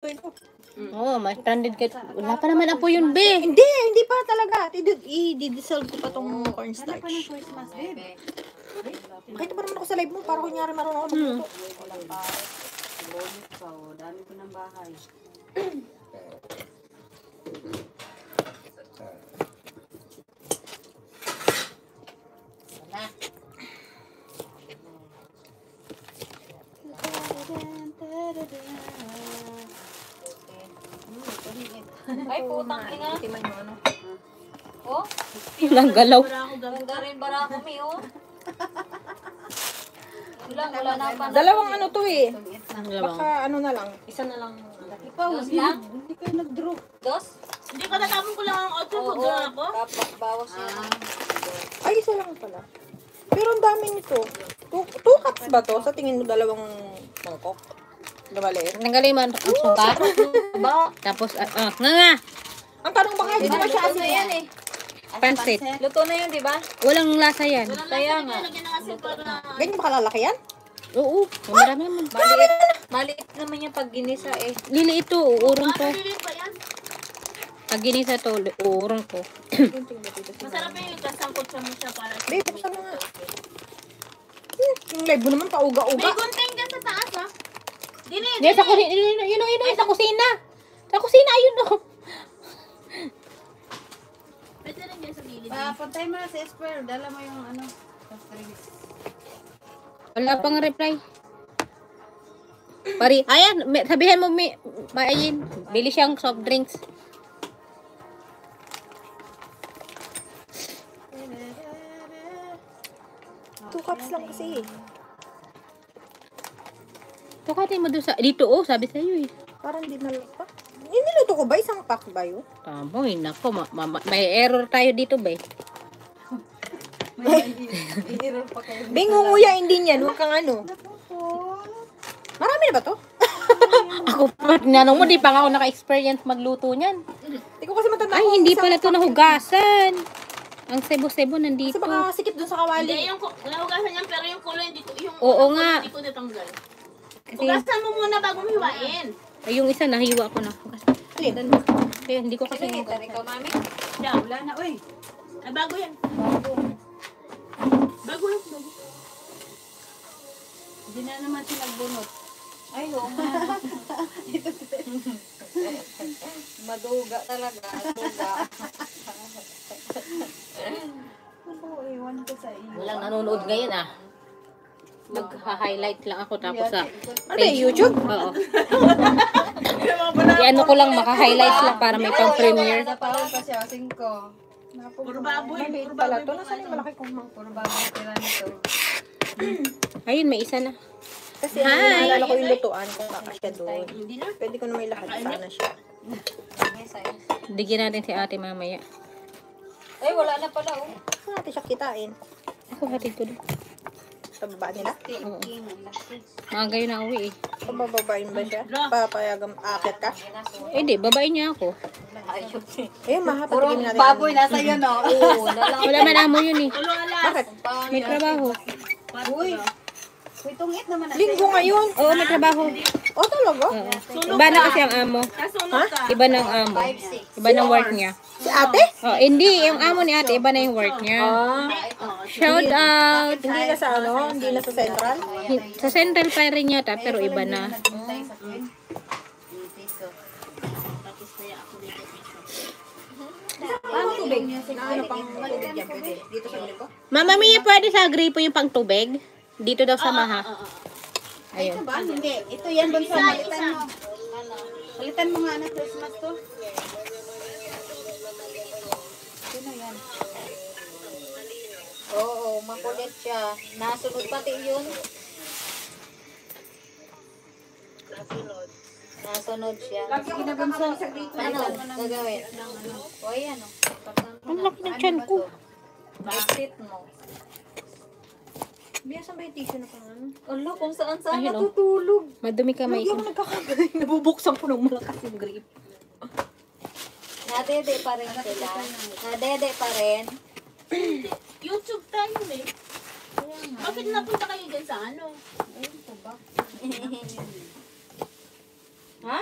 Oo, may stranded ka. Wala pa naman apo yun, be. Hindi pa talaga. I-dissolve ko pa tong cornstarch. Bakit ba naman ako sa live mo? Para kunyari marunong ako magluto. Dami ko ng bahay. Ay, putang ina. Timay mo ano. Oh, Walang galaw. ganda rin bara kami, oh. Wala na pa. Dalawang ano to eh. Dalawang. Baka ano na lang. Isa na lang. Dos lang? Hindi kayo nag-draw. Dos? Hindi ka natapon ko lang ang auto ko Oo, doon ako. dapat bawas yan. Ay, isa lang pala. Pero ang dami nito. Two cups ba to? Sa tingin mo dalawang mangkok? Dabaliin. Tanggalin mo ang suka. Tapos, nga. Ang tanong baka hindi naman siya Luto na yan eh. Pansit. Luto na yan, di ba? Walang lasa yan. Kaya nga. Lagyan ng asukal na. ganyan ba kalalaki yan? Oo, marami naman. Maliit naman yung pag ginisa eh. Lili ito, uurong ko. Lilit ba yan? Pag ginisa to, uurong ko. Masarap yung kasangkot sa mo siya para. Babe, buksan mo nga. Yung live mo naman pauga-uga. May gunting dyan sa taas ha. Dili, Yes, sa kusina. Yun, sa kusina. Sa kusina, ayun o. pwede rin yan sa gilid. Pantay mo na si Esper. Dala mo yung ano. Soft drinks. Wala pang reply. Pari, ayan, sabihan mo, maayin. Bili siyang soft drinks. Two cups lang kasi eh. Tukatin mo doon sa, dito oh, sabi sa'yo eh. Parang di na pa. Niluto ko ba? Isang pack ba yun? Tama, nako, may error tayo dito ba eh. I-error pa kayo. Bingunguyain din yan. Huwag kang ano. Marami na ba to? Ako pa, tinanong mo, di pa nga ako naka-experience magluto niyan. Hindi ko kasi matanda. Ay, kung hindi isang pala to pack. nahugasan. Ang sebo-sebo Kasi nandito. baka sikip dun sa Hindi, kawali. yung nahugasan yan pero yung kulay dito. Yung Oo kulay nga. Hindi ko natanggal. Kasi, Hugasan mo muna bago mo hiwain. ay, yung isa nahiwa ko na. Alin? Kaya hindi ko kasi. Kasi ikaw, mami. Yan. Wala na, uy. Ay, bago yan. Bago yan. Bago. Hindi na naman siya nagbunot. Ay, oo nga. Maduga talaga. Maduga. Ako, iwan ko sa iyo. Walang nanonood ngayon ah. Mag-highlight lang ako tapos sa Ano ba yung YouTube? Oo. I-ano ko lang, maka-highlight lang para may pang-premiere. Sa pala pa siya, 5. Puro baboy. Maliit Puro pala baboy. to. Nasaan yung malaki kong mang? Puro bago tira nito. Ayun, may isa na. Kasi Hi! naalala ko yung lutuan kung kakasya doon. Hindi na. Pwede ko na may lahat sana siya. Digyan natin si ate mamaya. Ay, wala na pala, oh. Saan natin siya kitain? Ako hatid ko doon. Sa baba nila? Oo. Mga gayon na uwi eh. Pabababain ba siya? Papayagang akit ka? Eh di, babain niya ako. Ayun, Puro mahapatigin natin. baboy nasa iyo, no? Oo, dala. Wala man amo yun eh. Tulo alas. Bakit? May trabaho. Uy. Uy, tungit naman na. Linggo ngayon. Oo, may trabaho. Oh, talaga? Oo. Iba na kasi ang amo. Kasunod ka. Iba ng amo. Iba ng work niya. Si ate? Oh, hindi. Yung amo ni ate, iba na yung work niya. Shout out! Hindi na sa ano? Hindi na sa central? Sa Central pa rin yata, pero iba na. Naghintay sa akin. Piso. Paano tubig? Ano pang tubig yan? Pwede. Dito sa ko? Mama Mia, pwede sa gripo yung pang tubig? Dito daw sa maha. Ayun. Ba? Hindi. Ito yan, bunso. Palitan mo. Palitan mo nga na Christmas to. Sino yan? Oo, makulit siya. Nasunod pati yun. Nasunod siya. Sige na, bunso. Ano? Gagawin? O, ayan, o. Ang laki ng tiyan ko. Exit mo. Biyasan ba yung tissue na pang ano? Ala, kung saan saan Ayun, oh. natutulog. Madumi kamay Hindi ko. ako nagkakamay. Nabubuksan ko ng malakas yung grip. Nadede pa rin sila. Nadede pa rin. YouTube tayo eh. Bakit napunta kayo dyan sa ano? Ha?